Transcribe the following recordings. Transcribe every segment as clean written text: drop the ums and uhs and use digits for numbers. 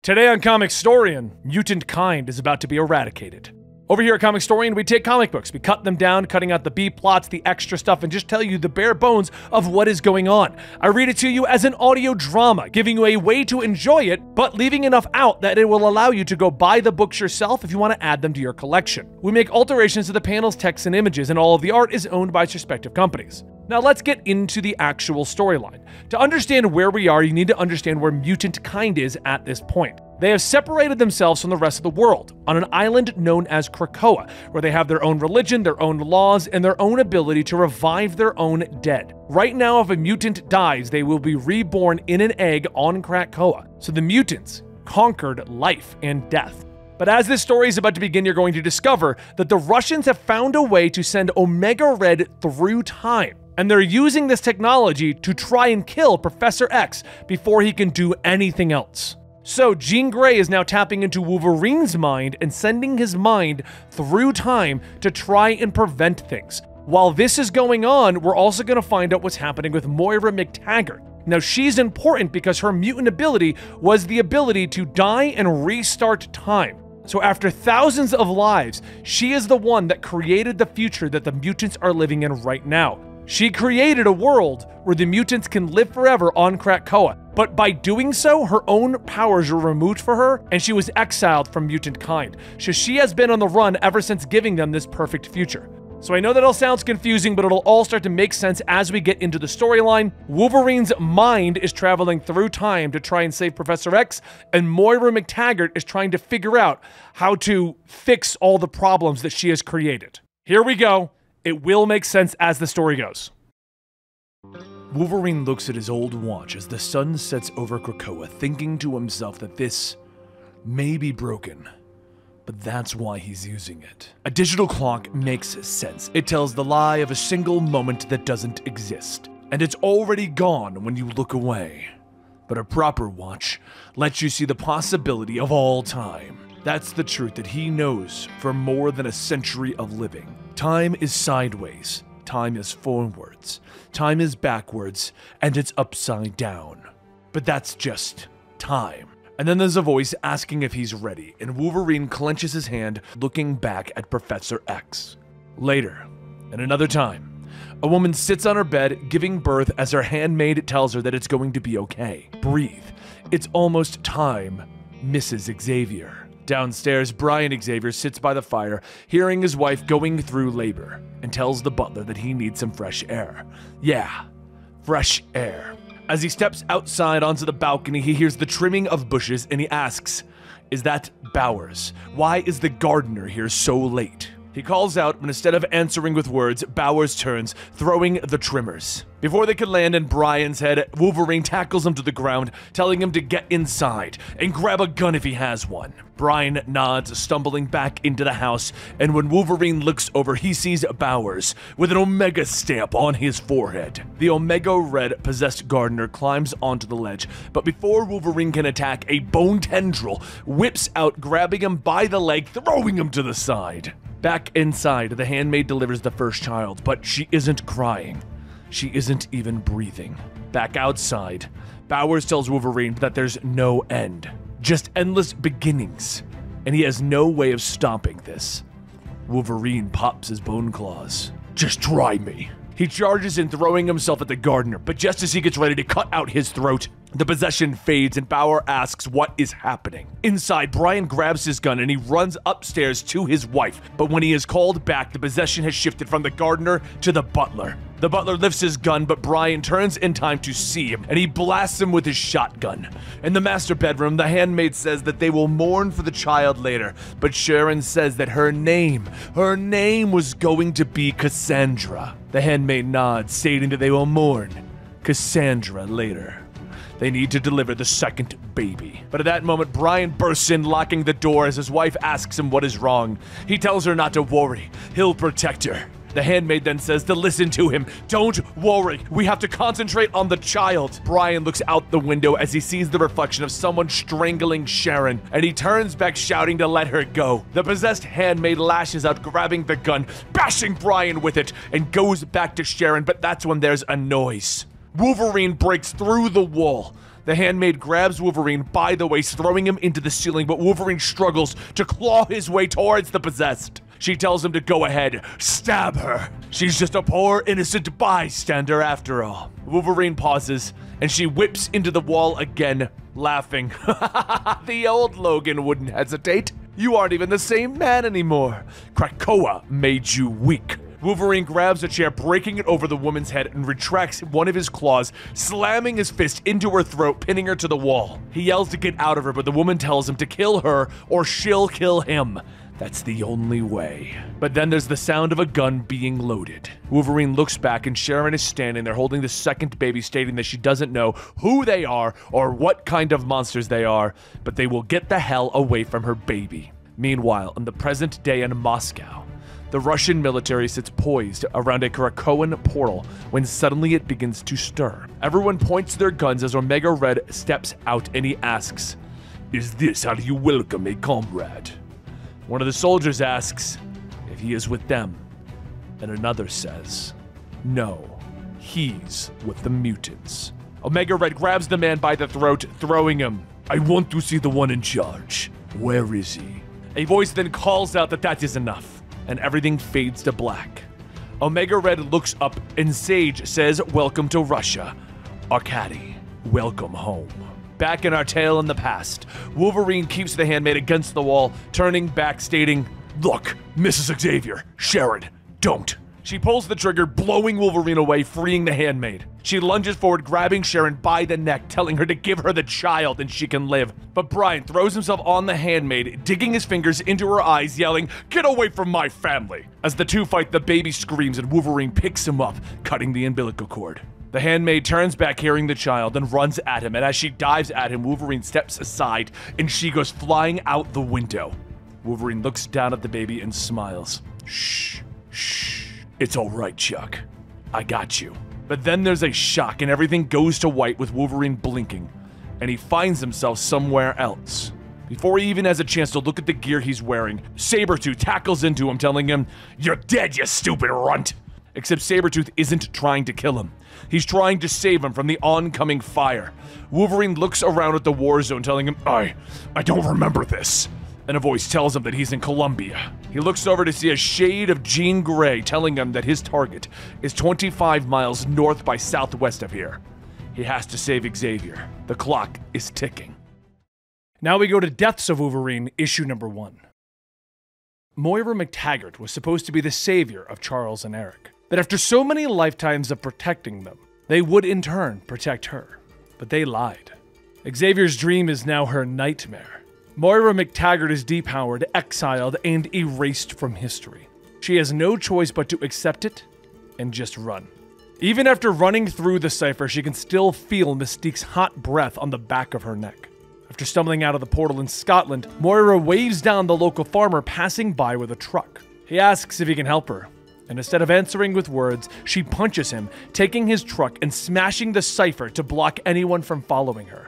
Today on Comicstorian, mutant kind is about to be eradicated. Over here at Comicstorian, we take comic books, we cut them down, cutting out the B-plots, the extra stuff, and just tell you the bare bones of what is going on. I read it to you as an audio drama, giving you a way to enjoy it, but leaving enough out that it will allow you to go buy the books yourself if you want to add them to your collection. We make alterations to the panels, text, and images, and all of the art is owned by its respective companies. Now let's get into the actual storyline. To understand where we are, you need to understand where mutant kind is at this point. They have separated themselves from the rest of the world on an island known as Krakoa, where they have their own religion, their own laws, and their own ability to revive their own dead. Right now, if a mutant dies, they will be reborn in an egg on Krakoa. So the mutants conquered life and death. But as this story is about to begin, you're going to discover that the Russians have found a way to send Omega Red through time. And they're using this technology to try and kill Professor X before he can do anything else. So Jean Grey is now tapping into Wolverine's mind and sending his mind through time to try and prevent things. While this is going on, we're also going to find out what's happening with Moira McTaggart. Now she's important because her mutant ability was the ability to die and restart time. So after thousands of lives, she is the one that created the future that the mutants are living in right now. She created a world where the mutants can live forever on Krakoa, but by doing so, her own powers were removed for her, and she was exiled from mutant kind. So she has been on the run ever since giving them this perfect future. So I know that all sounds confusing, but it'll all start to make sense as we get into the storyline. Wolverine's mind is traveling through time to try and save Professor X, and Moira McTaggart is trying to figure out how to fix all the problems that she has created. Here we go. It will make sense as the story goes. Wolverine looks at his old watch as the sun sets over Krakoa, thinking to himself that this may be broken, but that's why he's using it. A digital clock makes sense. It tells the lie of a single moment that doesn't exist, and it's already gone when you look away. But a proper watch lets you see the possibility of all time. That's the truth that he knows for more than a century of living. Time is sideways, time is forwards, time is backwards, and it's upside down. But that's just time. And then there's a voice asking if he's ready, and Wolverine clenches his hand, looking back at Professor X. Later, in another time, a woman sits on her bed, giving birth as her handmaid tells her that it's going to be okay. Breathe. It's almost time, Mrs. Xavier. Downstairs, Brian Xavier sits by the fire, hearing his wife going through labor, and tells the butler that he needs some fresh air. Yeah, fresh air. As he steps outside onto the balcony, he hears the trimming of bushes, and he asks, "Is that Bowers? Why is the gardener here so late?" He calls out, but instead of answering with words, Bowers turns, throwing the trimmers. Before they can land in Brian's head, Wolverine tackles him to the ground, telling him to get inside and grab a gun if he has one. Brian nods, stumbling back into the house, and when Wolverine looks over, he sees Bowers with an Omega stamp on his forehead. The Omega Red possessed gardener climbs onto the ledge, but before Wolverine can attack, a bone tendril whips out, grabbing him by the leg, throwing him to the side. Back inside, the handmaid delivers the first child, but she isn't crying. She isn't even breathing. Back outside, Bowers tells Wolverine that there's no end, just endless beginnings, and he has no way of stopping this. Wolverine pops his bone claws. "Just try me." He charges in, throwing himself at the gardener, but just as he gets ready to cut out his throat, the possession fades and Bauer asks what is happening. Inside, Brian grabs his gun and he runs upstairs to his wife, but when he is called back, the possession has shifted from the gardener to the butler. The butler lifts his gun, but Brian turns in time to see him, and he blasts him with his shotgun. In the master bedroom, the handmaid says that they will mourn for the child later, but Sharon says that her name was going to be Cassandra. The handmaid nods, stating that they will mourn Cassandra later. They need to deliver the second baby. But at that moment, Brian bursts in, locking the door as his wife asks him what is wrong. He tells her not to worry. He'll protect her. The handmaid then says to listen to him. "Don't worry. We have to concentrate on the child." Brian looks out the window as he sees the reflection of someone strangling Sharon, and he turns back shouting to let her go. The possessed handmaid lashes out, grabbing the gun, bashing Brian with it, and goes back to Sharon, but that's when there's a noise. Wolverine breaks through the wall. The handmaid grabs Wolverine by the waist, throwing him into the ceiling, but Wolverine struggles to claw his way towards the possessed. She tells him to go ahead, stab her. She's just a poor, innocent bystander after all. Wolverine pauses, and she whips into the wall again, laughing. The old Logan wouldn't hesitate. You aren't even the same man anymore. Krakoa made you weak. Wolverine grabs a chair, breaking it over the woman's head, and retracts one of his claws, slamming his fist into her throat, pinning her to the wall. He yells to get out of her, but the woman tells him to kill her or she'll kill him. That's the only way. But then there's the sound of a gun being loaded. Wolverine looks back and Sharon is standing there holding the second baby, stating that she doesn't know who they are or what kind of monsters they are, but they will get the hell away from her baby. Meanwhile, in the present day in Moscow, the Russian military sits poised around a Krakoan portal when suddenly it begins to stir. Everyone points their guns as Omega Red steps out and he asks, "Is this how you welcome a comrade?" One of the soldiers asks if he is with them, and another says, no, he's with the mutants. Omega Red grabs the man by the throat, throwing him. "I want to see the one in charge. Where is he?" A voice then calls out that is enough, and everything fades to black. Omega Red looks up, and Sage says, "Welcome to Russia. Arkady, welcome home." Back in our tale in the past, Wolverine keeps the handmaid against the wall, turning back, stating, "Look, Mrs. Xavier, Sharon, don't." She pulls the trigger, blowing Wolverine away, freeing the handmaid. She lunges forward, grabbing Sharon by the neck, telling her to give her the child and she can live. But Brian throws himself on the handmaid, digging his fingers into her eyes, yelling, "Get away from my family!" As the two fight, the baby screams and Wolverine picks him up, cutting the umbilical cord. The handmaid turns back, carrying the child, and runs at him, and as she dives at him, Wolverine steps aside, and she goes flying out the window. Wolverine looks down at the baby and smiles. "Shh, shh. It's all right, Chuck. I got you." But then there's a shock, and everything goes to white with Wolverine blinking, and he finds himself somewhere else. Before he even has a chance to look at the gear he's wearing, Sabretooth tackles into him, telling him, "You're dead, you stupid runt." Except Sabretooth isn't trying to kill him. He's trying to save him from the oncoming fire. Wolverine looks around at the war zone, telling him, I don't remember this. And a voice tells him that he's in Colombia. He looks over to see a shade of Jean Grey, telling him that his target is 25 miles north by southwest of here. He has to save Xavier. The clock is ticking. Now we go to Deaths of Wolverine, issue number 1. Moira McTaggart was supposed to be the savior of Charles and Eric. But after so many lifetimes of protecting them, they would in turn protect her. But they lied. Xavier's dream is now her nightmare. Moira McTaggart is depowered, exiled, and erased from history. She has no choice but to accept it and just run. Even after running through the cipher, she can still feel Mystique's hot breath on the back of her neck. After stumbling out of the portal in Scotland, Moira waves down the local farmer passing by with a truck. He asks if he can help her, and instead of answering with words, she punches him, taking his truck and smashing the cipher to block anyone from following her.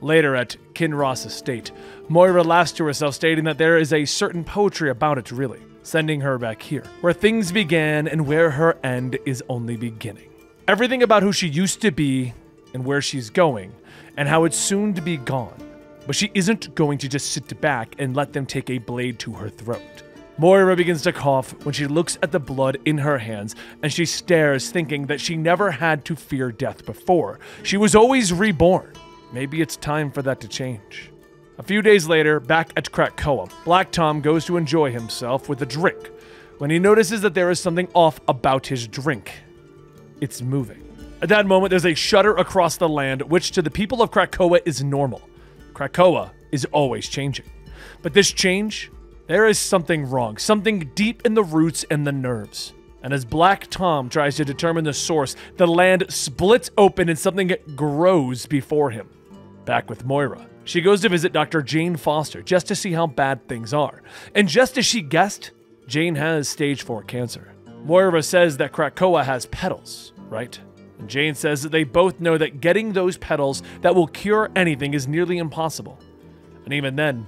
Later at Kinross Estate, Moira laughs to herself, stating that there is a certain poetry about it really, sending her back here, where things began and where her end is only beginning. Everything about who she used to be and where she's going, and how it's soon to be gone. But she isn't going to just sit back and let them take a blade to her throat. Moira begins to cough when she looks at the blood in her hands, and she stares, thinking that she never had to fear death before. She was always reborn. Maybe it's time for that to change. A few days later, back at Krakoa, Black Tom goes to enjoy himself with a drink when he notices that there is something off about his drink. It's moving. At that moment, there's a shudder across the land, which to the people of Krakoa is normal. Krakoa is always changing. But this change, there is something wrong, something deep in the roots and the nerves. And as Black Tom tries to determine the source, the land splits open and something grows before him. Back with Moira, she goes to visit Dr. Jane Foster just to see how bad things are. And just as she guessed, Jane has stage 4 cancer. Moira says that Krakoa has petals, right? And Jane says that they both know that getting those petals that will cure anything is nearly impossible. And even then,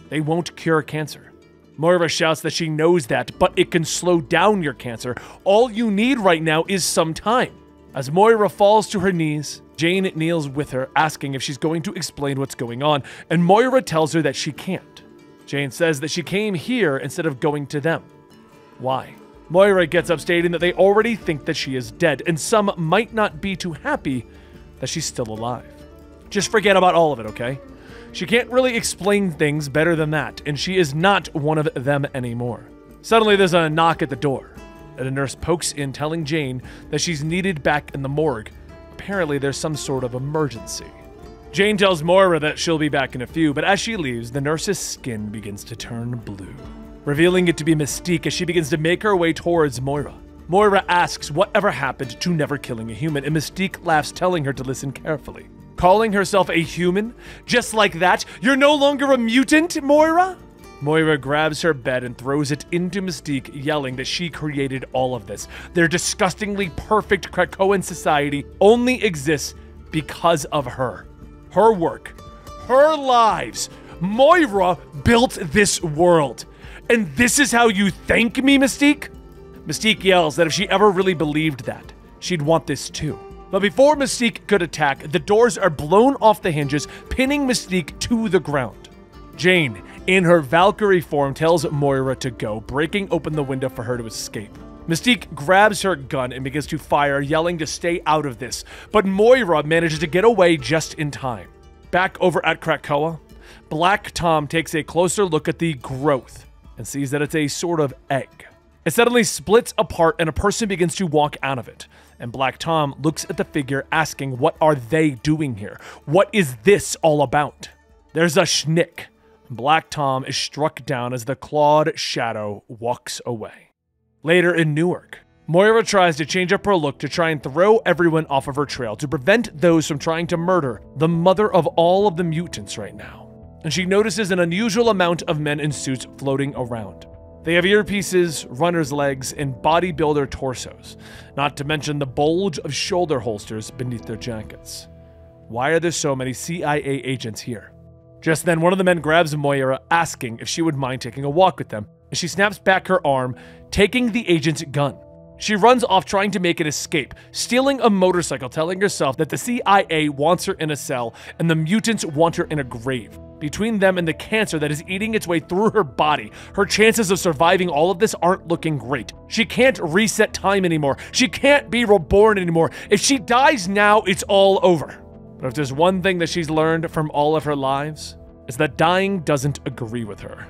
they won't cure cancer. Moira shouts that she knows that, but it can slow down your cancer. All you need right now is some time. As Moira falls to her knees, Jane kneels with her, asking if she's going to explain what's going on, and Moira tells her that she can't. Jane says that she came here instead of going to them. Why? Moira gets up stating that they already think that she is dead, and some might not be too happy that she's still alive. Just forget about all of it, okay? She can't really explain things better than that, and she is not one of them anymore. Suddenly there's a knock at the door, and a nurse pokes in telling Jane that she's needed back in the morgue. Apparently there's some sort of emergency. Jane tells Moira that she'll be back in a few, but as she leaves, the nurse's skin begins to turn blue, revealing it to be Mystique as she begins to make her way towards Moira. Moira asks whatever happened to never killing a human, and Mystique laughs, telling her to listen carefully. Calling herself a human? Just like that? You're no longer a mutant, Moira? Moira grabs her bed and throws it into Mystique, yelling that she created all of this. Their disgustingly perfect Krakoan society only exists because of her. Her work. Her lives. Moira built this world. And this is how you thank me, Mystique? Mystique yells that if she ever really believed that, she'd want this too. But before Mystique could attack, the doors are blown off the hinges, pinning Mystique to the ground. Jane, in her Valkyrie form, tells Moira to go, breaking open the window for her to escape. Mystique grabs her gun and begins to fire, yelling to stay out of this, but Moira manages to get away just in time. Back over at Krakoa, Black Tom takes a closer look at the growth and sees that it's a sort of egg. It suddenly splits apart and a person begins to walk out of it. And Black Tom looks at the figure, asking, what are they doing here? What is this all about? There's a schnick. Black Tom is struck down as the clawed shadow walks away. Later in Newark, Moira tries to change up her look to try and throw everyone off of her trail to prevent those from trying to murder the mother of all of the mutants right now. And she notices an unusual amount of men in suits floating around. They have earpieces, runner's legs, and bodybuilder torsos, not to mention the bulge of shoulder holsters beneath their jackets. Why are there so many CIA agents here? Just then, one of the men grabs Moira, asking if she would mind taking a walk with them, and she snaps back her arm, taking the agent's gun. She runs off trying to make an escape, stealing a motorcycle, telling herself that the CIA wants her in a cell and the mutants want her in a grave. Between them and the cancer that is eating its way through her body, her chances of surviving all of this aren't looking great. She can't reset time anymore. She can't be reborn anymore. If she dies now, it's all over. But if there's one thing that she's learned from all of her lives, it's that dying doesn't agree with her.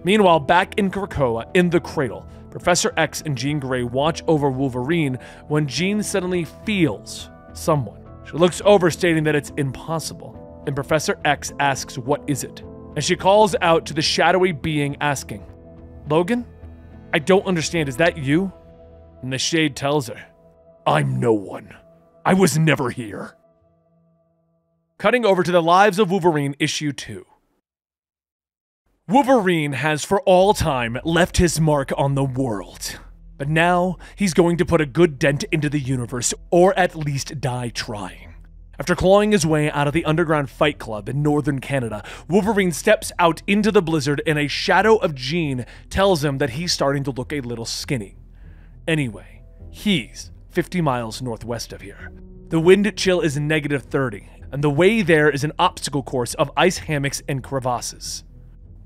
Meanwhile, back in Krakoa, in the cradle, Professor X and Jean Grey watch over Wolverine when Jean suddenly feels someone. She looks over, stating that it's impossible. And Professor X asks, what is it? And she calls out to the shadowy being, asking, Logan? I don't understand, is that you? And the Shade tells her, I'm no one. I was never here. Cutting over to the Lives of Wolverine, issue 2. Wolverine has for all time left his mark on the world. But now, he's going to put a good dent into the universe, or at least die trying. After clawing his way out of the underground fight club in northern Canada, Wolverine steps out into the blizzard and a shadow of Jean tells him that he's starting to look a little skinny. Anyway, he's 50 miles northwest of here. The wind chill is -30, and the way there is an obstacle course of ice hammocks and crevasses.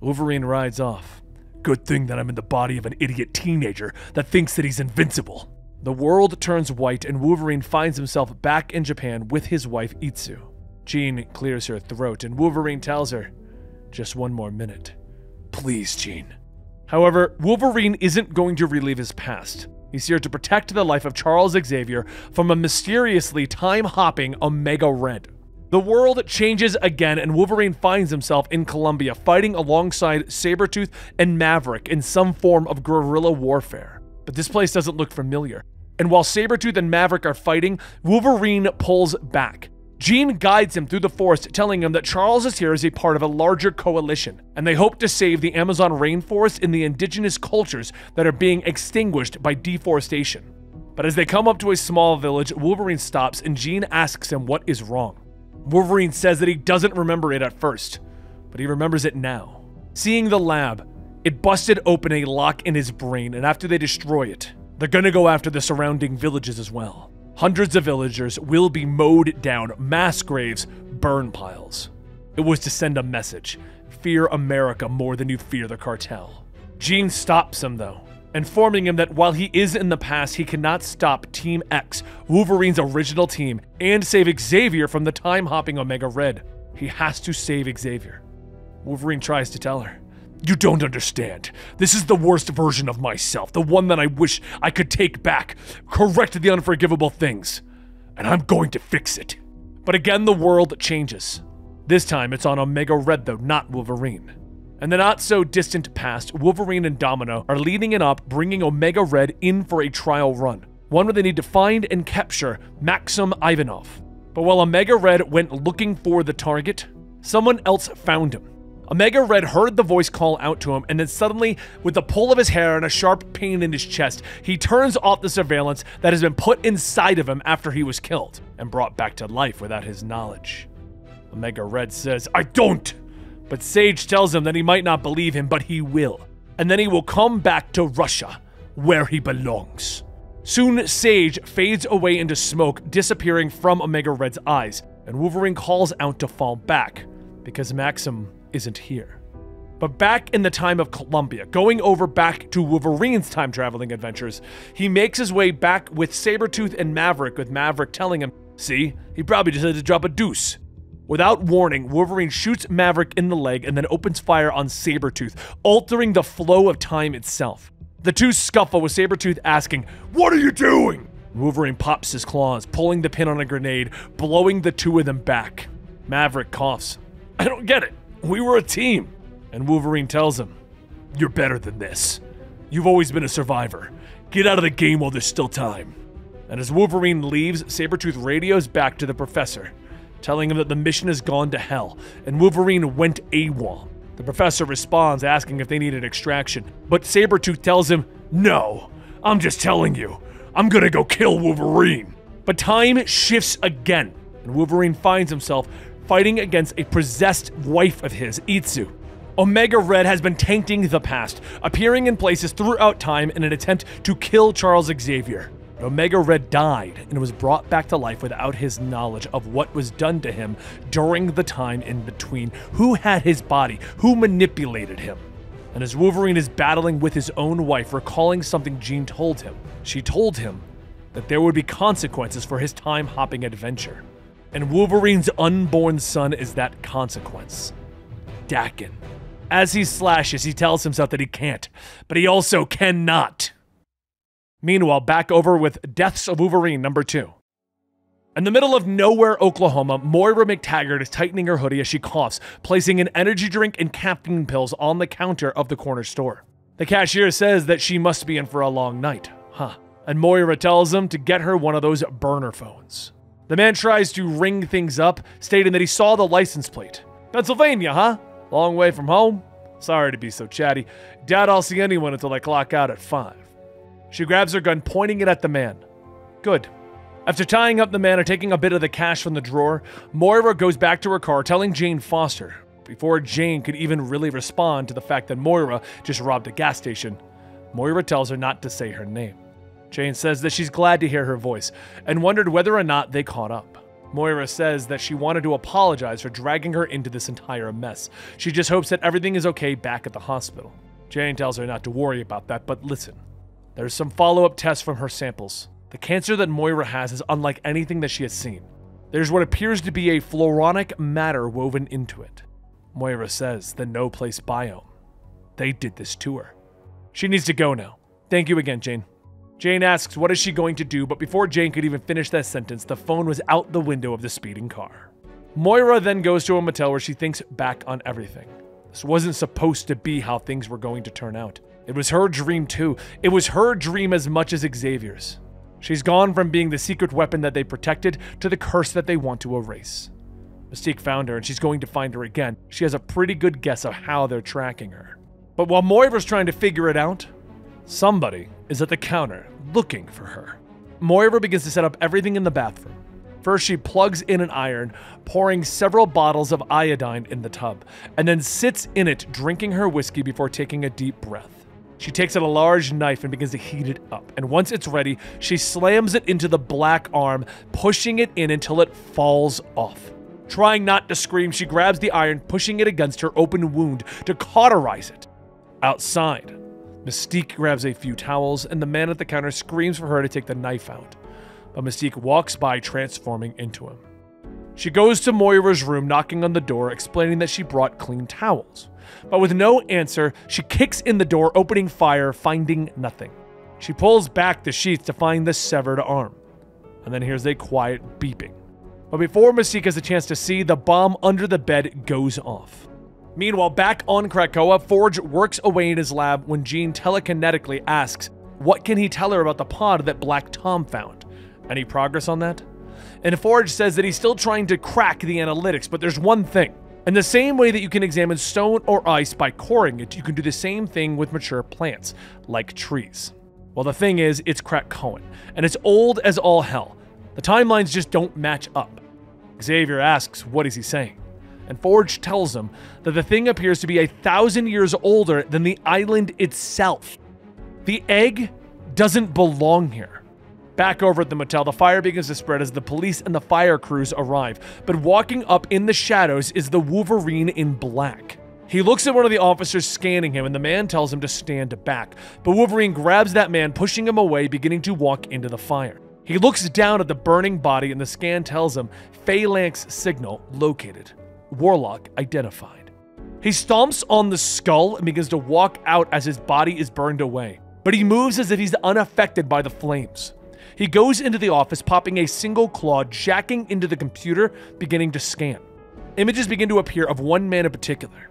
Wolverine rides off. Good thing that I'm in the body of an idiot teenager that thinks that he's invincible. The world turns white and Wolverine finds himself back in Japan with his wife Itsu. Jean clears her throat and Wolverine tells her, just one more minute. Please, Jean. However, Wolverine isn't going to relive his past. He's here to protect the life of Charles Xavier from a mysteriously time-hopping Omega Red. The world changes again and Wolverine finds himself in Colombia fighting alongside Sabretooth and Maverick in some form of guerrilla warfare. But this place doesn't look familiar. And while Sabretooth and Maverick are fighting, Wolverine pulls back. Jean guides him through the forest, telling him that Charles is here as a part of a larger coalition, and they hope to save the Amazon rainforest and the indigenous cultures that are being extinguished by deforestation. But as they come up to a small village, Wolverine stops and Jean asks him what is wrong. Wolverine says that he doesn't remember it at first, but he remembers it now. Seeing the lab, it busted open a lock in his brain, and after they destroy it, they're gonna go after the surrounding villages as well. Hundreds of villagers will be mowed down, mass graves, burn piles. It was to send a message. Fear America more than you fear the cartel. Jean stops him though, informing him that while he is in the past, he cannot stop Team X, Wolverine's original team, and save Xavier from the time-hopping Omega Red. He has to save Xavier. Wolverine tries to tell her, "You don't understand. This is the worst version of myself, the one that I wish I could take back, correct the unforgivable things, and I'm going to fix it." But again, the world changes. This time, it's on Omega Red though, not Wolverine. In the not-so-distant past, Wolverine and Domino are leading it up, bringing Omega Red in for a trial run, one where they need to find and capture Maxim Ivanov. But while Omega Red went looking for the target, someone else found him. Omega Red heard the voice call out to him, and then suddenly, with the pull of his hair and a sharp pain in his chest, he turns off the surveillance that has been put inside of him after he was killed, and brought back to life without his knowledge. Omega Red says, "I don't!" But Sage tells him that he might not believe him, but he will. And then he will come back to Russia, where he belongs. Soon, Sage fades away into smoke, disappearing from Omega Red's eyes, and Wolverine calls out to fall back, because Maxim isn't here. But back in the time of Columbia, going over back to Wolverine's time-traveling adventures, he makes his way back with Sabretooth and Maverick, with Maverick telling him, "See, he probably just had to drop a deuce." Without warning, Wolverine shoots Maverick in the leg and then opens fire on Sabretooth, altering the flow of time itself. The two scuffle, with Sabretooth asking, "What are you doing?" Wolverine pops his claws, pulling the pin on a grenade, blowing the two of them back. Maverick coughs. "I don't get it. We were a team." And Wolverine tells him, "You're better than this. You've always been a survivor. Get out of the game while there's still time." And as Wolverine leaves, Sabretooth radios back to the professor, telling him that the mission has gone to hell, and Wolverine went AWOL. The professor responds, asking if they need an extraction, but Sabretooth tells him, "No, I'm just telling you. I'm gonna go kill Wolverine." But time shifts again, and Wolverine finds himself fighting against a possessed wife of his, Itsu. Omega Red has been tainting the past, appearing in places throughout time in an attempt to kill Charles Xavier. But Omega Red died and was brought back to life without his knowledge of what was done to him during the time in between, who had his body, who manipulated him. And as Wolverine is battling with his own wife, recalling something Jean told him, she told him that there would be consequences for his time-hopping adventure. And Wolverine's unborn son is that consequence. Dakin. As he slashes, he tells himself that he can't, but he also cannot. Meanwhile, back over with Deaths of Wolverine #2. In the middle of nowhere, Oklahoma, Moira McTaggart is tightening her hoodie as she coughs, placing an energy drink and caffeine pills on the counter of the corner store. The cashier says that she must be in for a long night. And Moira tells him to get her one of those burner phones. The man tries to ring things up, stating that he saw the license plate. "Pennsylvania, huh? Long way from home? Sorry to be so chatty. Doubt I'll see anyone until I clock out at 5. She grabs her gun, pointing it at the man. Good. After tying up the man and taking a bit of the cash from the drawer, Moira goes back to her car, telling Jane Foster. Before Jane could even really respond to the fact that Moira just robbed a gas station, Moira tells her not to say her name. Jane says that she's glad to hear her voice, and wondered whether or not they caught up. Moira says that she wanted to apologize for dragging her into this entire mess. She just hopes that everything is okay back at the hospital. Jane tells her not to worry about that, but listen. There's some follow-up tests from her samples. The cancer that Moira has is unlike anything that she has seen. There's what appears to be a floronic matter woven into it. Moira says the No Place biome. They did this to her. She needs to go now. Thank you again, Jane. Jane asks what is she going to do, but before Jane could even finish that sentence, the phone was out the window of the speeding car. Moira then goes to a motel where she thinks back on everything. This wasn't supposed to be how things were going to turn out. It was her dream too. It was her dream as much as Xavier's. She's gone from being the secret weapon that they protected to the curse that they want to erase. Mystique found her and she's going to find her again. She has a pretty good guess of how they're tracking her. But while Moira's trying to figure it out, somebody is at the counter looking for her. Moira begins to set up everything in the bathroom. First, she plugs in an iron, pouring several bottles of iodine in the tub, and then sits in it drinking her whiskey before taking a deep breath. She takes out a large knife and begins to heat it up. And once it's ready, she slams it into the black arm, pushing it in until it falls off. Trying not to scream, she grabs the iron, pushing it against her open wound to cauterize it. Outside, Mystique grabs a few towels, and the man at the counter screams for her to take the knife out. But Mystique walks by, transforming into him. She goes to Moira's room, knocking on the door, explaining that she brought clean towels. But with no answer, she kicks in the door, opening fire, finding nothing. She pulls back the sheets to find the severed arm. And then hears a quiet beeping. But before Mystique has a chance to see, the bomb under the bed goes off. Meanwhile, back on Krakoa, Forge works away in his lab when Jean telekinetically asks, what can he tell her about the pod that Black Tom found? Any progress on that? And Forge says that he's still trying to crack the analytics, but there's one thing. In the same way that you can examine stone or ice by coring it, you can do the same thing with mature plants, like trees. Well, the thing is, it's Krakoan, and it's old as all hell. The timelines just don't match up. Xavier asks, what is he saying? And Forge tells him that the thing appears to be 1,000 years older than the island itself. The egg doesn't belong here. Back over at the motel, the fire begins to spread as the police and the fire crews arrive, but walking up in the shadows is the Wolverine in black. He looks at one of the officers scanning him, and the man tells him to stand back, but Wolverine grabs that man, pushing him away, beginning to walk into the fire. He looks down at the burning body, and the scan tells him, Phalanx signal located. Warlock identified. He stomps on the skull and begins to walk out as his body is burned away, but he moves as if he's unaffected by the flames. He goes into the office, popping a single claw, jacking into the computer, beginning to scan. Images begin to appear of one man in particular,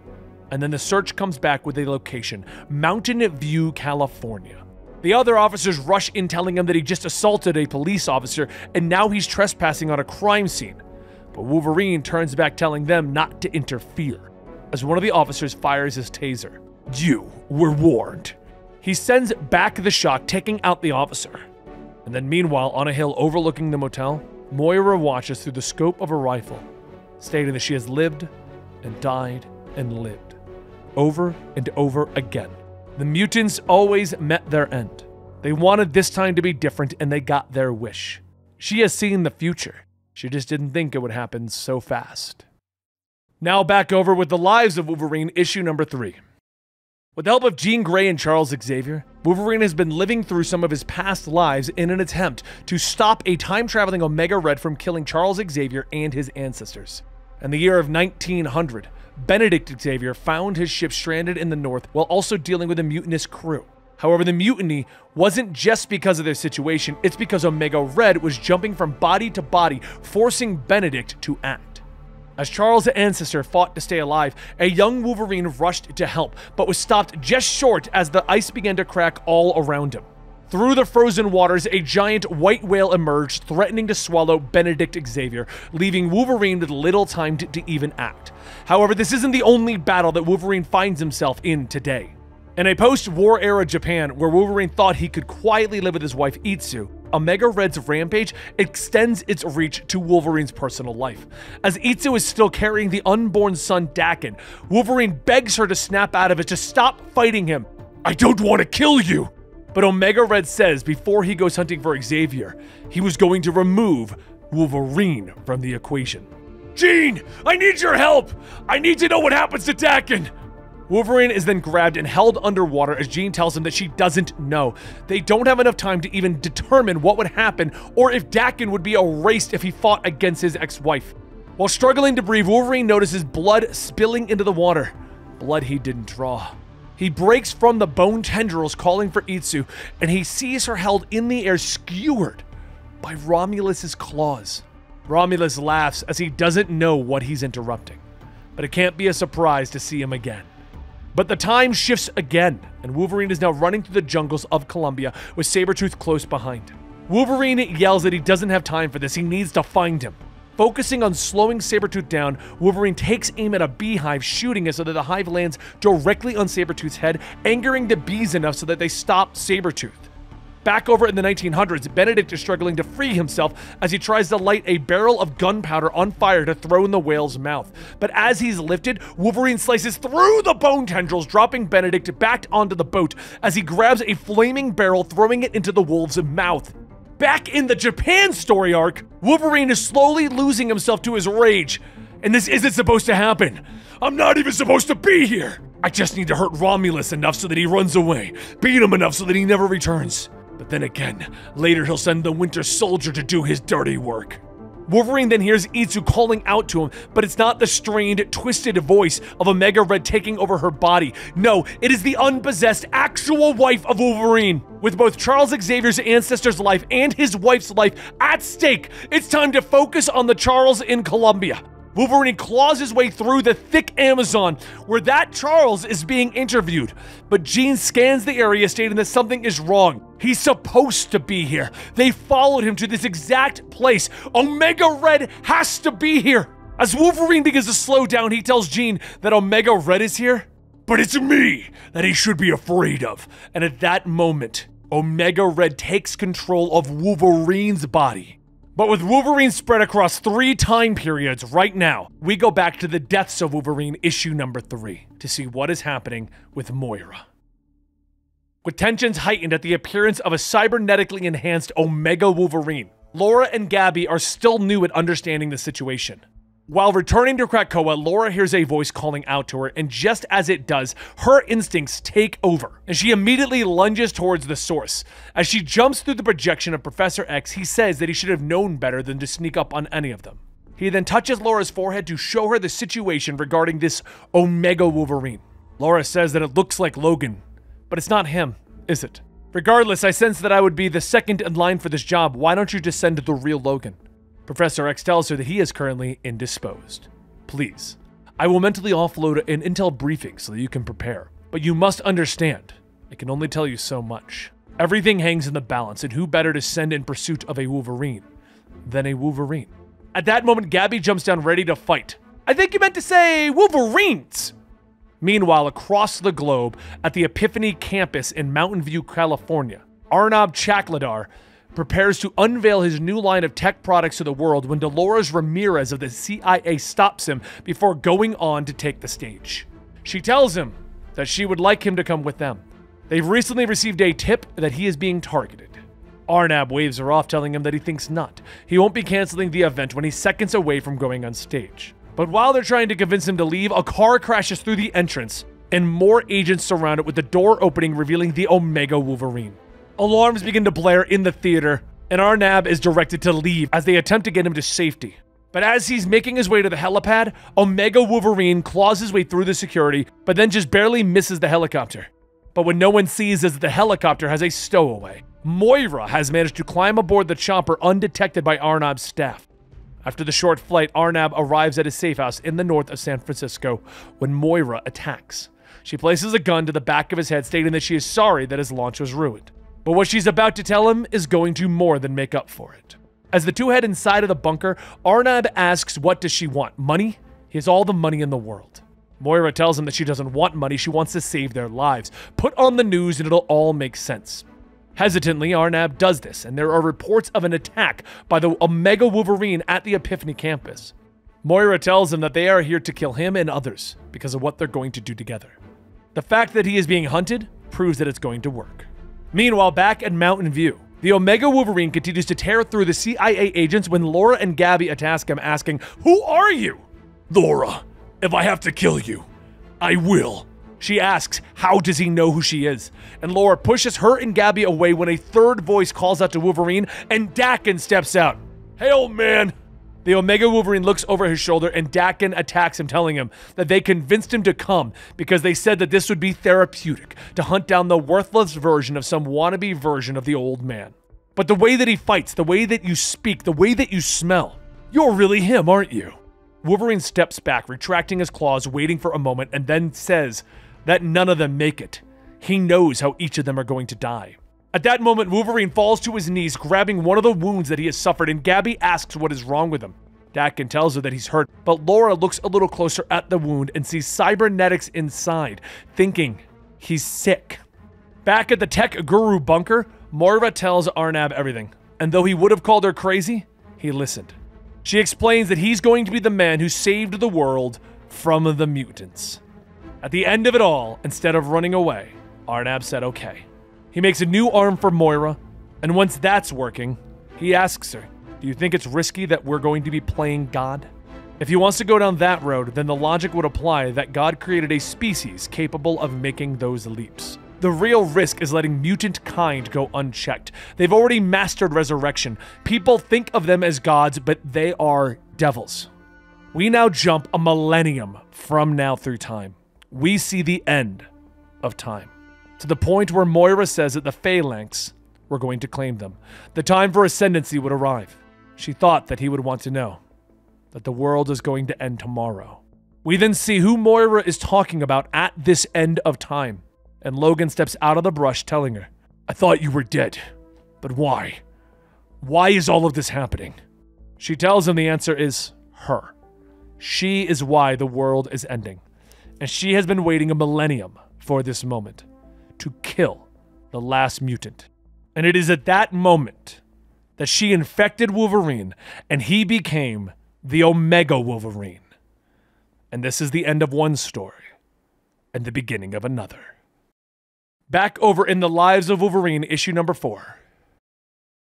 and then the search comes back with a location, Mountain View, California. The other officers rush in, telling him that he just assaulted a police officer and now he's trespassing on a crime scene. But Wolverine turns back, telling them not to interfere, as one of the officers fires his taser. You were warned. He sends back the shot, taking out the officer. And then meanwhile, on a hill overlooking the motel, Moira watches through the scope of a rifle, stating that she has lived and died and lived, over and over again. The mutants always met their end. They wanted this time to be different, and they got their wish. She has seen the future. She just didn't think it would happen so fast. Now back over with The Lives of Wolverine, issue number 3. With the help of Jean Grey and Charles Xavier, Wolverine has been living through some of his past lives in an attempt to stop a time-traveling Omega Red from killing Charles Xavier and his ancestors. In the year of 1900, Benedict Xavier found his ship stranded in the north while also dealing with a mutinous crew. However, the mutiny wasn't just because of their situation, it's because Omega Red was jumping from body to body, forcing Benedict to act. As Charles' ancestor fought to stay alive, a young Wolverine rushed to help, but was stopped just short as the ice began to crack all around him. Through the frozen waters, a giant white whale emerged, threatening to swallow Benedict Xavier, leaving Wolverine with little time to even act. However, this isn't the only battle that Wolverine finds himself in today. In a post-war era Japan, where Wolverine thought he could quietly live with his wife Itsu, Omega Red's rampage extends its reach to Wolverine's personal life. As Itsu is still carrying the unborn son Daken, Wolverine begs her to snap out of it, to stop fighting him. I don't want to kill you! But Omega Red says before he goes hunting for Xavier, he was going to remove Wolverine from the equation. Jean, I need your help! I need to know what happens to Daken! Wolverine is then grabbed and held underwater as Jean tells him that she doesn't know. They don't have enough time to even determine what would happen or if Daken would be erased if he fought against his ex-wife. While struggling to breathe, Wolverine notices blood spilling into the water. Blood he didn't draw. He breaks from the bone tendrils calling for Itsu, and he sees her held in the air, skewered by Romulus's claws. Romulus laughs as he doesn't know what he's interrupting, but it can't be a surprise to see him again. But the time shifts again, and Wolverine is now running through the jungles of Columbia with Sabretooth close behind him. Wolverine yells that he doesn't have time for this, he needs to find him. Focusing on slowing Sabretooth down, Wolverine takes aim at a beehive, shooting it so that the hive lands directly on Sabretooth's head, angering the bees enough so that they stop Sabretooth. Back over in the 1900s, Benedict is struggling to free himself as he tries to light a barrel of gunpowder on fire to throw in the whale's mouth. But as he's lifted, Wolverine slices through the bone tendrils, dropping Benedict back onto the boat as he grabs a flaming barrel, throwing it into the wolf's mouth. Back in the Japan story arc, Wolverine is slowly losing himself to his rage. And this isn't supposed to happen. I'm not even supposed to be here. I just need to hurt Romulus enough so that he runs away, beat him enough so that he never returns. But then again, later he'll send the Winter Soldier to do his dirty work. Wolverine then hears Itsu calling out to him, but it's not the strained, twisted voice of Omega Red taking over her body. No, it is the unpossessed, actual wife of Wolverine. With both Charles Xavier's ancestor's life and his wife's life at stake, it's time to focus on the Charles in Colombia. Wolverine claws his way through the thick Amazon, where that Charles is being interviewed. But Jean scans the area, stating that something is wrong. He's supposed to be here. They followed him to this exact place. Omega Red has to be here. As Wolverine begins to slow down, he tells Jean that Omega Red is here. But it's me that he should be afraid of. And at that moment, Omega Red takes control of Wolverine's body. But with Wolverine spread across 3 time periods right now, we go back to the Deaths of Wolverine issue number 3 to see what is happening with Moira. With tensions heightened at the appearance of a cybernetically enhanced Omega Wolverine, Laura and Gabby are still new at understanding the situation. While returning to Krakoa, Laura hears a voice calling out to her, and just as it does, her instincts take over, and she immediately lunges towards the source. As she jumps through the projection of Professor X, he says that he should have known better than to sneak up on any of them. He then touches Laura's forehead to show her the situation regarding this Omega Wolverine. Laura says that it looks like Logan, but it's not him, is it? Regardless, I sense that I would be the second in line for this job. Why don't you just send the real Logan? Professor X tells her that he is currently indisposed. Please, I will mentally offload an intel briefing so that you can prepare. But you must understand, I can only tell you so much. Everything hangs in the balance, and who better to send in pursuit of a Wolverine than a Wolverine? At that moment, Gabby jumps down ready to fight. I think you meant to say Wolverines! Meanwhile, across the globe, at the Epiphany campus in Mountain View, California, Arnab Chakladar prepares to unveil his new line of tech products to the world when Dolores Ramirez of the CIA stops him before going on to take the stage. She tells him that she would like him to come with them. They've recently received a tip that he is being targeted. Arnab waves her off, telling him that he thinks not. He won't be canceling the event when he's seconds away from going on stage. But while they're trying to convince him to leave, a car crashes through the entrance, and more agents surround it, with the door opening, revealing the Omega Wolverine. Alarms begin to blare in the theater, and Arnab is directed to leave as they attempt to get him to safety. But as he's making his way to the helipad, Omega Wolverine claws his way through the security, but then just barely misses the helicopter. But what no one sees is that the helicopter has a stowaway. Moira has managed to climb aboard the chopper undetected by Arnab's staff. After the short flight, Arnab arrives at his safe house in the north of San Francisco when Moira attacks. She places a gun to the back of his head, stating that she is sorry that his launch was ruined. But what she's about to tell him is going to more than make up for it. As the two head inside of the bunker, Arnab asks what does she want? Money? He has all the money in the world. Moira tells him that she doesn't want money, she wants to save their lives. Put on the news and it'll all make sense. Hesitantly, Arnab does this, and there are reports of an attack by the Omega Wolverine at the Epiphany campus. Moira tells him that they are here to kill him and others because of what they're going to do together. The fact that he is being hunted proves that it's going to work. Meanwhile, back at Mountain View, the Omega Wolverine continues to tear through the CIA agents when Laura and Gabby attack him, asking, "Who are you?" "Laura, if I have to kill you, I will." She asks, how does he know who she is? And Laura pushes her and Gabby away when a third voice calls out to Wolverine, and Daken steps out. "Hey, old man." The Omega Wolverine looks over his shoulder, and Daken attacks him, telling him that they convinced him to come because they said that this would be therapeutic, to hunt down the worthless version of some wannabe version of the old man. But the way that he fights, the way that you speak, the way that you smell, you're really him, aren't you? Wolverine steps back, retracting his claws, waiting for a moment, and then says that none of them make it. He knows how each of them are going to die. At that moment, Wolverine falls to his knees, grabbing one of the wounds that he has suffered, and Gabby asks what is wrong with him. Daken tells her that he's hurt, but Laura looks a little closer at the wound and sees cybernetics inside, thinking he's sick. Back at the Tech Guru bunker, Moira tells Arnab everything, and though he would have called her crazy, he listened. She explains that he's going to be the man who saved the world from the mutants. At the end of it all, instead of running away, Arnab said okay. He makes a new arm for Moira, and once that's working, he asks her, do you think it's risky that we're going to be playing God? If he wants to go down that road, then the logic would apply that God created a species capable of making those leaps. The real risk is letting mutant kind go unchecked. They've already mastered resurrection. People think of them as gods, but they are devils. We now jump a millennium from now through time. We see the end of time, to the point where Moira says that the Phalanx were going to claim them. The time for ascendancy would arrive. She thought that he would want to know that the world is going to end tomorrow. We then see who Moira is talking about at this end of time, and Logan steps out of the brush telling her, I thought you were dead, but why? Why is all of this happening? She tells him the answer is her. She is why the world is ending, and she has been waiting a millennium for this moment, to kill the last mutant. And it is at that moment that she infected Wolverine, and he became the Omega Wolverine. And this is the end of one story, and the beginning of another. Back over in The Lives of Wolverine, issue number 4.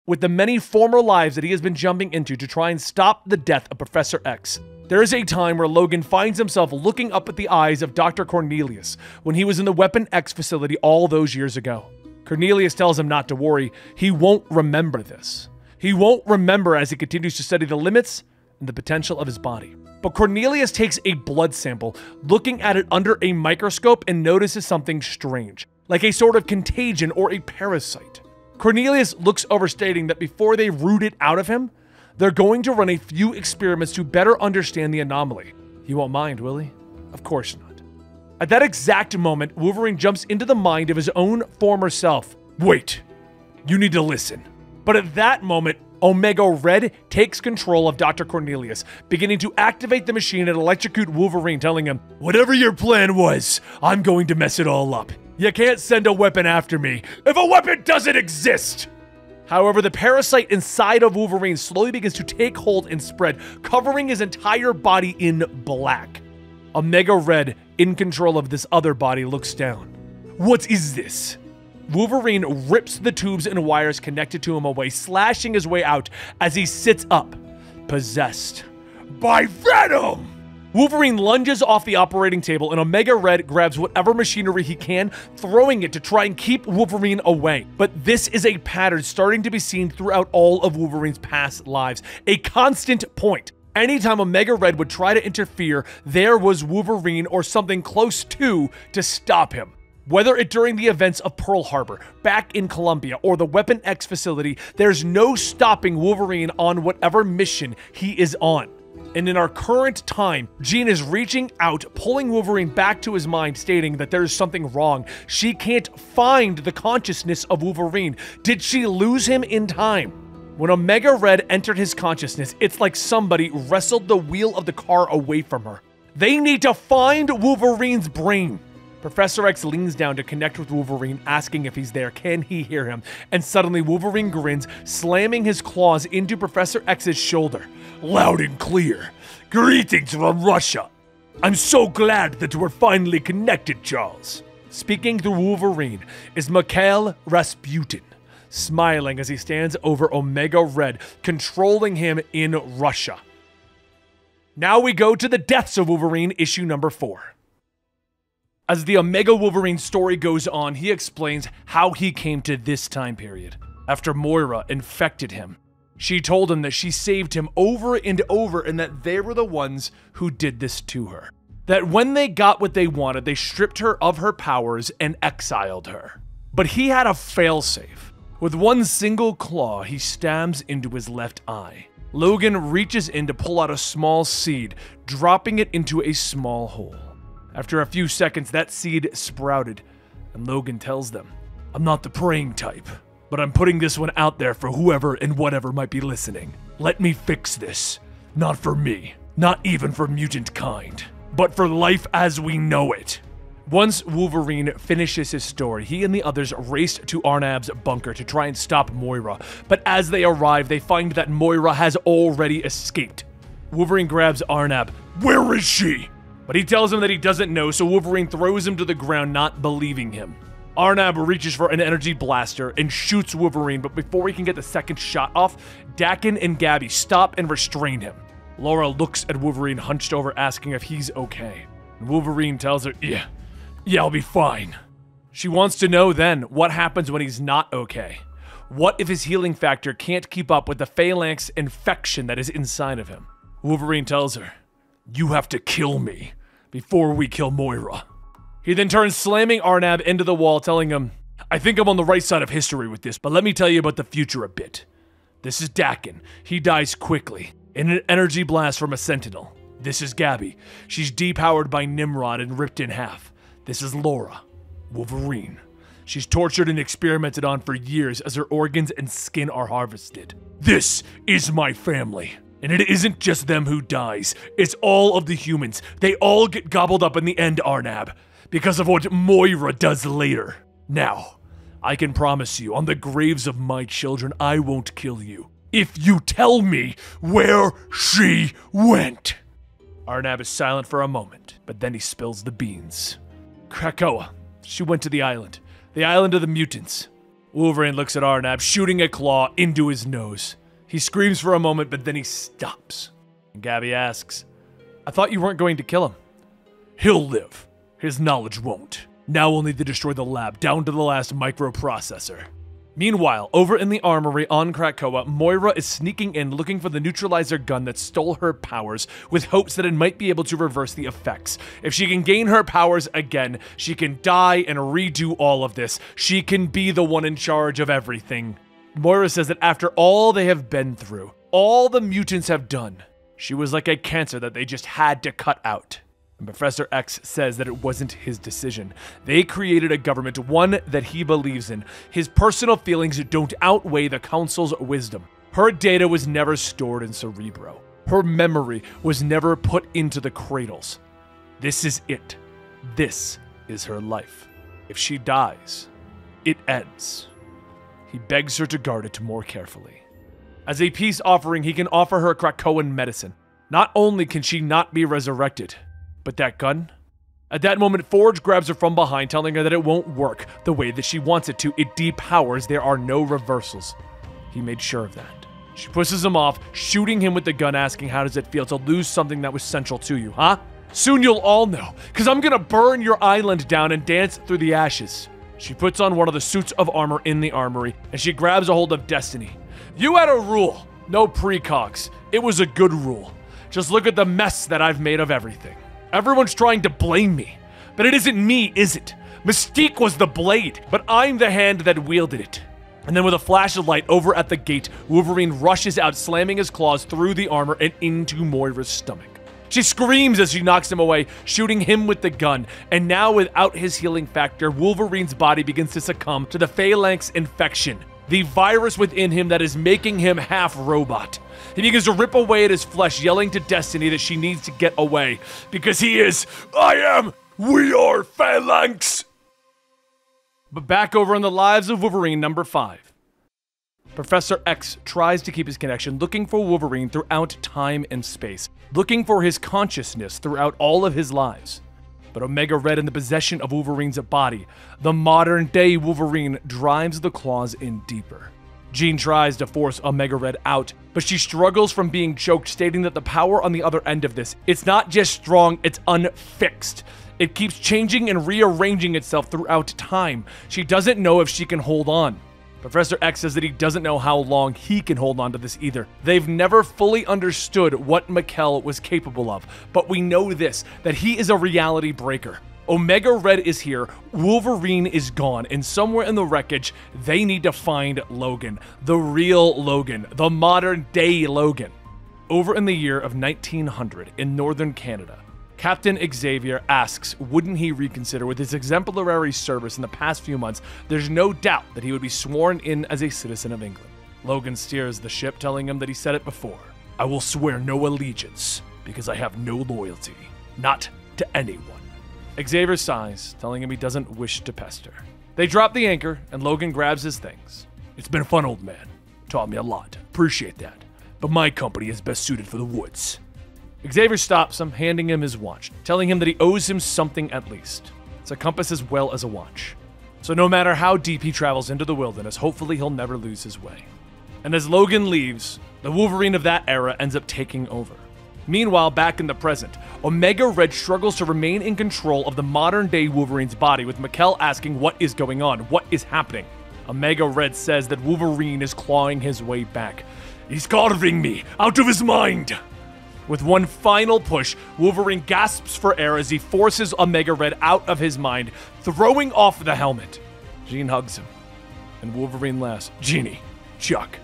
With the many former lives that he has been jumping into to try and stop the death of Professor X, there is a time where Logan finds himself looking up at the eyes of Dr. Cornelius when he was in the Weapon X facility all those years ago. Cornelius tells him not to worry, he won't remember this. He won't remember as he continues to study the limits and the potential of his body. But Cornelius takes a blood sample, looking at it under a microscope, and notices something strange, like a sort of contagion or a parasite. Cornelius looks over, stating that before they root it out of him, they're going to run a few experiments to better understand the anomaly. He won't mind, will he? Of course not. At that exact moment, Wolverine jumps into the mind of his own former self. Wait, you need to listen. But at that moment, Omega Red takes control of Dr. Cornelius, beginning to activate the machine and electrocute Wolverine, telling him, whatever your plan was, I'm going to mess it all up. You can't send a weapon after me if a weapon doesn't exist! However, the parasite inside of Wolverine slowly begins to take hold and spread, covering his entire body in black. Omega Red, in control of this other body, looks down. What is this? Wolverine rips the tubes and wires connected to him away, slashing his way out as he sits up, possessed by Venom! Wolverine lunges off the operating table, and Omega Red grabs whatever machinery he can, throwing it to try and keep Wolverine away. But this is a pattern starting to be seen throughout all of Wolverine's past lives, a constant point. Anytime Omega Red would try to interfere, there was Wolverine or something close to stop him. Whether it during the events of Pearl Harbor, back in Columbia, or the Weapon X facility, there's no stopping Wolverine on whatever mission he is on. And in our current time, Jean is reaching out, pulling Wolverine back to his mind, stating that there's something wrong. She can't find the consciousness of Wolverine. Did she lose him in time? When Omega Red entered his consciousness, it's like somebody wrestled the wheel of the car away from her. They need to find Wolverine's brain. Professor X leans down to connect with Wolverine, asking if he's there. Can he hear him? And suddenly Wolverine grins, slamming his claws into Professor X's shoulder. Loud and clear. Greetings from Russia. I'm so glad that we're finally connected, Charles. Speaking through Wolverine is Mikhail Rasputin, smiling as he stands over Omega Red, controlling him in Russia. Now we go to the Deaths of Wolverine, issue number 4. As the Omega Wolverine story goes on, he explains how he came to this time period. After Moira infected him, she told him that she saved him over and over and that they were the ones who did this to her. That when they got what they wanted, they stripped her of her powers and exiled her. But he had a failsafe. With one single claw, he stabs into his left eye. Logan reaches in to pull out a small seed, dropping it into a small hole. After a few seconds, that seed sprouted, and Logan tells them, I'm not the praying type, but I'm putting this one out there for whoever and whatever might be listening. Let me fix this. Not for me, not even for mutant kind, but for life as we know it. Once Wolverine finishes his story, he and the others race to Arnab's bunker to try and stop Moira, but as they arrive, they find that Moira has already escaped. Wolverine grabs Arnab. "Where is she?" But he tells him that he doesn't know, so Wolverine throws him to the ground, not believing him. Arnab reaches for an energy blaster and shoots Wolverine, but before he can get the second shot off, Dakin and Gabby stop and restrain him. Laura looks at Wolverine hunched over, asking if he's okay. And Wolverine tells her, Yeah, I'll be fine." She wants to know then what happens when he's not okay. What if his healing factor can't keep up with the phalanx infection that is inside of him? Wolverine tells her, "You have to kill me before we kill Moira." He then turns, slamming Arnab into the wall, telling him, "I think I'm on the right side of history with this, but let me tell you about the future a bit. This is Dakin. He dies quickly in an energy blast from a sentinel. This is Gabby. She's depowered by Nimrod and ripped in half. This is Laura, Wolverine. She's tortured and experimented on for years as her organs and skin are harvested. This is my family. And it isn't just them who dies, it's all of the humans. They all get gobbled up in the end, Arnab, because of what Moira does later. Now, I can promise you, on the graves of my children, I won't kill you if you tell me where she went." Arnab is silent for a moment, but then he spills the beans. "Krakoa. She went to the island of the mutants." Wolverine looks at Arnab, shooting a claw into his nose. He screams for a moment, but then he stops. And Gabby asks, "I thought you weren't going to kill him." "He'll live. His knowledge won't. Now we'll need to destroy the lab, down to the last microprocessor." Meanwhile, over in the armory on Krakoa, Moira is sneaking in looking for the neutralizer gun that stole her powers, with hopes that it might be able to reverse the effects. If she can gain her powers again, she can die and redo all of this. She can be the one in charge of everything. Moira says that after all they have been through, all the mutants have done, she was like a cancer that they just had to cut out. And Professor X says that it wasn't his decision. They created a government, one that he believes in. His personal feelings don't outweigh the Council's wisdom. Her data was never stored in Cerebro. Her memory was never put into the cradles. This is it. This is her life. If she dies, it ends. He begs her to guard it more carefully. As a peace offering, he can offer her Krakoan medicine. Not only can she not be resurrected, but that gun? At that moment, Forge grabs her from behind, telling her that it won't work the way that she wants it to. It depowers. There are no reversals. He made sure of that. She pushes him off, shooting him with the gun, asking, "How does it feel to lose something that was central to you, huh? Soon you'll all know, because I'm gonna burn your island down and dance through the ashes." She puts on one of the suits of armor in the armory, and she grabs a hold of Destiny. "You had a rule. No precogs. It was a good rule. Just look at the mess that I've made of everything. Everyone's trying to blame me, but it isn't me, is it? Mystique was the blade, but I'm the hand that wielded it." And then with a flash of light over at the gate, Wolverine rushes out, slamming his claws through the armor and into Moira's stomach. She screams as she knocks him away, shooting him with the gun. And now without his healing factor, Wolverine's body begins to succumb to the phalanx infection, the virus within him that is making him half robot. He begins to rip away at his flesh, yelling to Destiny that she needs to get away, because he is, I am, we are phalanx. But back over in the Lives of Wolverine number 5. Professor X tries to keep his connection, looking for Wolverine throughout time and space, looking for his consciousness throughout all of his lives. But Omega Red in the possession of Wolverine's body, the modern-day Wolverine drives the claws in deeper. Jean tries to force Omega Red out, but she struggles from being choked, stating that the power on the other end of this, it's not just strong, it's unfixed. It keeps changing and rearranging itself throughout time. She doesn't know if she can hold on. Professor X says that he doesn't know how long he can hold on to this either. They've never fully understood what Mikkel was capable of, but we know this, that he is a reality breaker. Omega Red is here, Wolverine is gone, and somewhere in the wreckage, they need to find Logan. The real Logan. The modern-day Logan. Over in the year of 1900, in northern Canada, Captain Xavier asks, wouldn't he reconsider with his exemplary service in the past few months, there's no doubt that he would be sworn in as a citizen of England. Logan steers the ship, telling him that he said it before. I will swear no allegiance, because I have no loyalty. Not to anyone. Xavier sighs, telling him he doesn't wish to pester. They drop the anchor, and Logan grabs his things. It's been fun, old man. Taught me a lot. Appreciate that. But my company is best suited for the woods. Xavier stops him, handing him his watch, telling him that he owes him something at least. It's a compass as well as a watch. So no matter how deep he travels into the wilderness, hopefully he'll never lose his way. And as Logan leaves, the Wolverine of that era ends up taking over. Meanwhile, back in the present, Omega Red struggles to remain in control of the modern-day Wolverine's body, with Mikkel asking what is going on, what is happening. Omega Red says that Wolverine is clawing his way back. He's carving me out of his mind! With one final push, Wolverine gasps for air as he forces Omega Red out of his mind, throwing off the helmet. Jean hugs him, and Wolverine laughs. Jeannie, Chuck,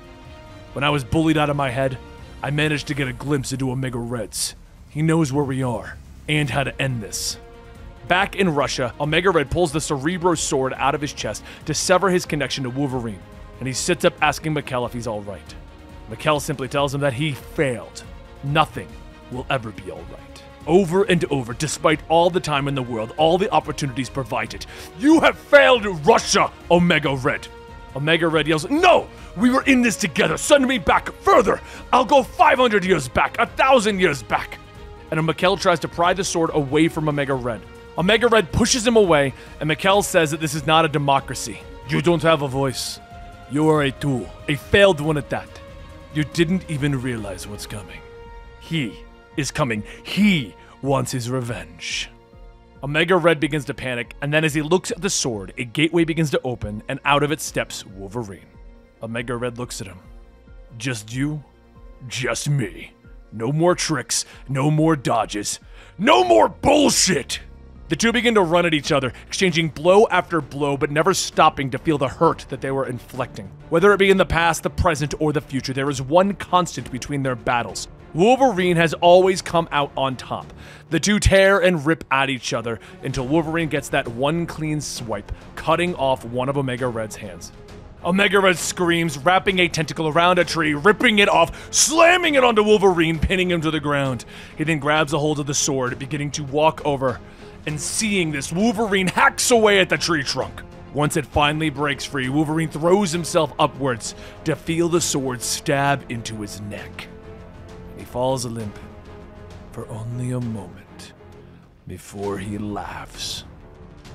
when I was bullied out of my head, I managed to get a glimpse into Omega Red's. He knows where we are, and how to end this. Back in Russia, Omega Red pulls the Cerebro sword out of his chest to sever his connection to Wolverine, and he sits up asking Mikkel if he's alright. Mikkel simply tells him that he failed. Nothing will ever be alright. Over and over, despite all the time in the world, all the opportunities provided. You have failed Russia, Omega Red! Omega Red yells, no! We were in this together! Send me back further! I'll go 500 years back, 1,000 years back! And Mikkel tries to pry the sword away from Omega Red. Omega Red pushes him away, and Mikkel says that this is not a democracy. You don't have a voice. You are a tool, a failed one at that. You didn't even realize what's coming. He is coming. He wants his revenge. Omega Red begins to panic, and then as he looks at the sword, a gateway begins to open, and out of it steps Wolverine. Omega Red looks at him. Just you? Just me. No more tricks, no more dodges, no more bullshit! The two begin to run at each other, exchanging blow after blow, but never stopping to feel the hurt that they were inflicting. Whether it be in the past, the present, or the future, there is one constant between their battles. Wolverine has always come out on top. The two tear and rip at each other until Wolverine gets that one clean swipe, cutting off one of Omega Red's hands. Omega Red screams, wrapping a tentacle around a tree, ripping it off, slamming it onto Wolverine, pinning him to the ground. He then grabs a hold of the sword, beginning to walk over, and seeing this, Wolverine hacks away at the tree trunk. Once it finally breaks free, Wolverine throws himself upwards to feel the sword stab into his neck. He falls limp for only a moment before he laughs.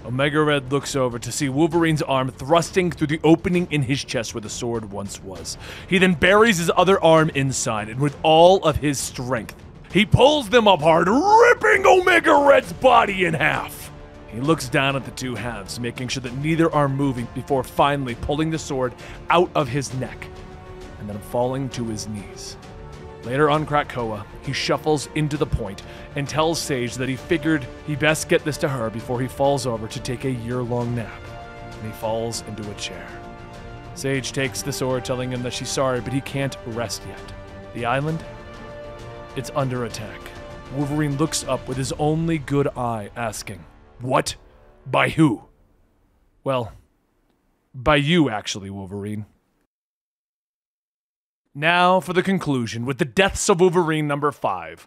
Omega Red looks over to see Wolverine's arm thrusting through the opening in his chest where the sword once was. He then buries his other arm inside, and with all of his strength, he pulls them apart, ripping Omega Red's body in half. He looks down at the two halves, making sure that neither are moving before finally pulling the sword out of his neck, and then falling to his knees. Later on Krakoa, he shuffles into the point and tells Sage that he figured he best get this to her before he falls over to take a year-long nap, and he falls into a chair. Sage takes the sword, telling him that she's sorry, but he can't rest yet. The island? It's under attack. Wolverine looks up with his only good eye, asking, "What? By who?" Well, by you, actually, Wolverine. Now for the conclusion, with the deaths of Wolverine number 5.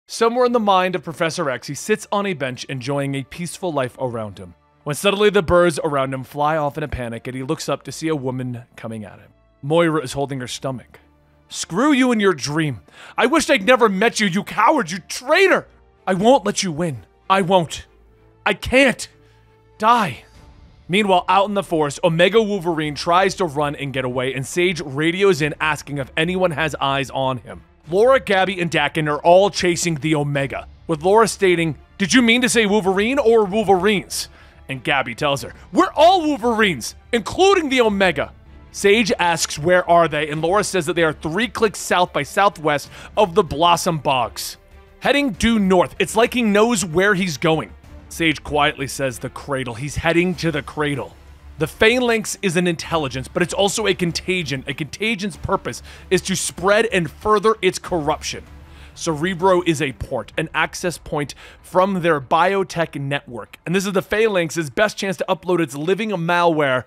Somewhere in the mind of Professor X, he sits on a bench enjoying a peaceful life around him, when suddenly the birds around him fly off in a panic and he looks up to see a woman coming at him. Moira is holding her stomach. "Screw you and your dream. I wish I'd never met you, you coward, you traitor! I won't let you win. I won't. I can't. Die." Meanwhile, out in the forest, Omega Wolverine tries to run and get away, and Sage radios in asking if anyone has eyes on him. Laura, Gabby, and Dakin are all chasing the Omega, with Laura stating, "Did you mean to say Wolverine or Wolverines?" And Gabby tells her, "We're all Wolverines, including the Omega." Sage asks where are they, and Laura says that they are 3 clicks south by southwest of the Blossom Bogs. Heading due north, it's like he knows where he's going. Sage quietly says the cradle. He's heading to the cradle. The phalanx is an intelligence, but it's also a contagion. A contagion's purpose is to spread and further its corruption. Cerebro is a port, an access point from their biotech network, and this is the phalanx's best chance to upload its living malware.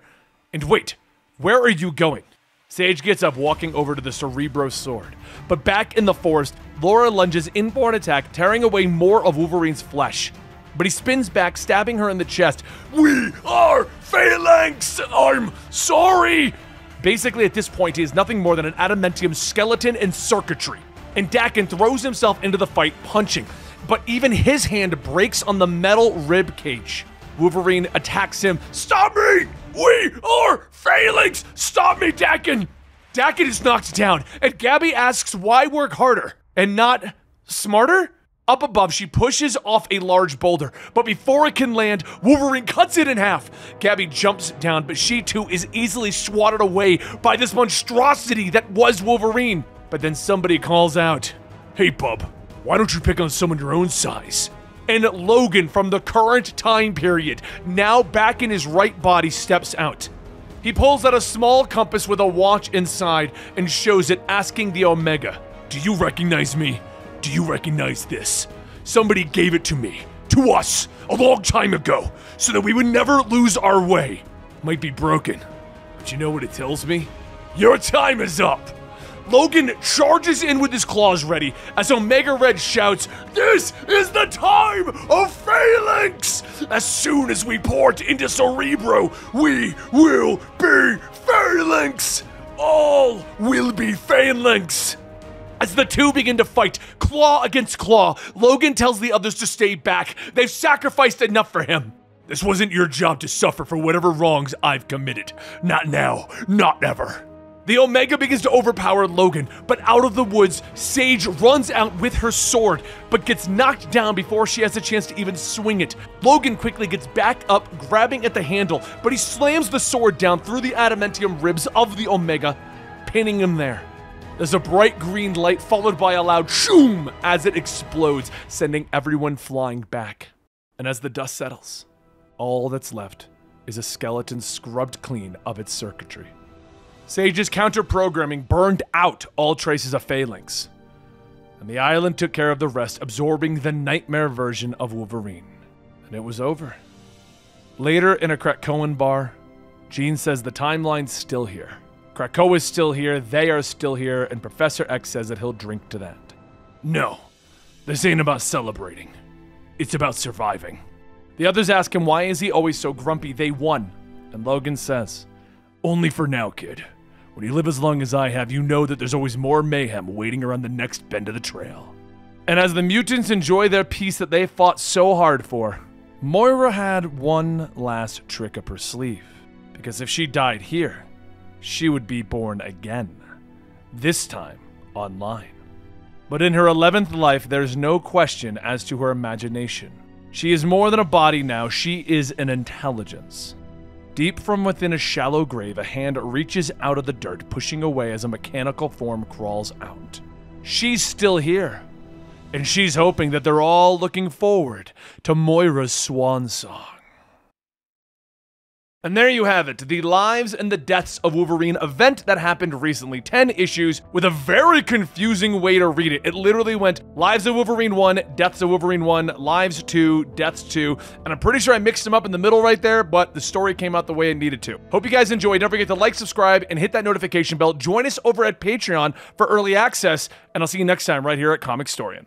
And wait, where are you going? Sage gets up, walking over to the Cerebro sword. But back in the forest, Laura lunges in for an attack, tearing away more of Wolverine's flesh. but he spins back, stabbing her in the chest. "We are Phalanx! I'm sorry!" Basically, at this point, he is nothing more than an adamantium skeleton in circuitry. And Dakin throws himself into the fight, punching. But even his hand breaks on the metal rib cage. Wolverine attacks him. "Stop me! We are Phalanx! Stop me, Dakin!" Dakin is knocked down, and Gabby asks why work harder and not smarter? Up above, she pushes off a large boulder, but before it can land, Wolverine cuts it in half. Gabby jumps down, but she too is easily swatted away by this monstrosity that was Wolverine. But then somebody calls out, "Hey bub, why don't you pick on someone your own size?" And Logan from the current time period, now back in his right body, steps out. He pulls out a small compass with a watch inside and shows it, asking the Omega, "Do you recognize me? Do you recognize this? Somebody gave it to me, to us, a long time ago, so that we would never lose our way. Might be broken, but you know what it tells me? Your time is up." Logan charges in with his claws ready as Omega Red shouts, "This is the time of Phalanx! As soon as we port into Cerebro, we will be Phalanx! All will be Phalanx!" As the two begin to fight, claw against claw, Logan tells the others to stay back. They've sacrificed enough for him. "This wasn't your job to suffer for whatever wrongs I've committed. Not now, not ever." The Omega begins to overpower Logan, but out of the woods, Sage runs out with her sword, but gets knocked down before she has a chance to even swing it. Logan quickly gets back up, grabbing at the handle, but he slams the sword down through the adamantium ribs of the Omega, pinning him there. There's a bright green light followed by a loud shoom as it explodes, sending everyone flying back. And as the dust settles, all that's left is a skeleton scrubbed clean of its circuitry. Sage's counter-programming burned out all traces of Phalanx, and the island took care of the rest, absorbing the nightmare version of Wolverine. And it was over. Later in a Krakoan bar, Jean says the timeline's still here. Krakoa's still here, they are still here, and Professor X says that he'll drink to that. "No, this ain't about celebrating. It's about surviving." The others ask him why is he always so grumpy. They won. And Logan says, "Only for now, kid. When you live as long as I have, you know that there's always more mayhem waiting around the next bend of the trail." And as the mutants enjoy their peace that they fought so hard for, Moira had one last trick up her sleeve. Because if she died here, she would be born again. This time, online. But in her 11th life, there's no question as to her imagination. She is more than a body now, she is an intelligence. Deep from within a shallow grave, a hand reaches out of the dirt, pushing away as a mechanical form crawls out. She's still here, and she's hoping that they're all looking forward to Moira's swan song. And there you have it, the Lives and the Deaths of Wolverine event that happened recently. 10 issues with a very confusing way to read it. It literally went Lives of Wolverine 1, Deaths of Wolverine 1, Lives 2, Deaths 2, and I'm pretty sure I mixed them up in the middle right there, but the story came out the way it needed to. Hope you guys enjoyed. Don't forget to like, subscribe, and hit that notification bell. Join us over at Patreon for early access, and I'll see you next time right here at Comicstorian.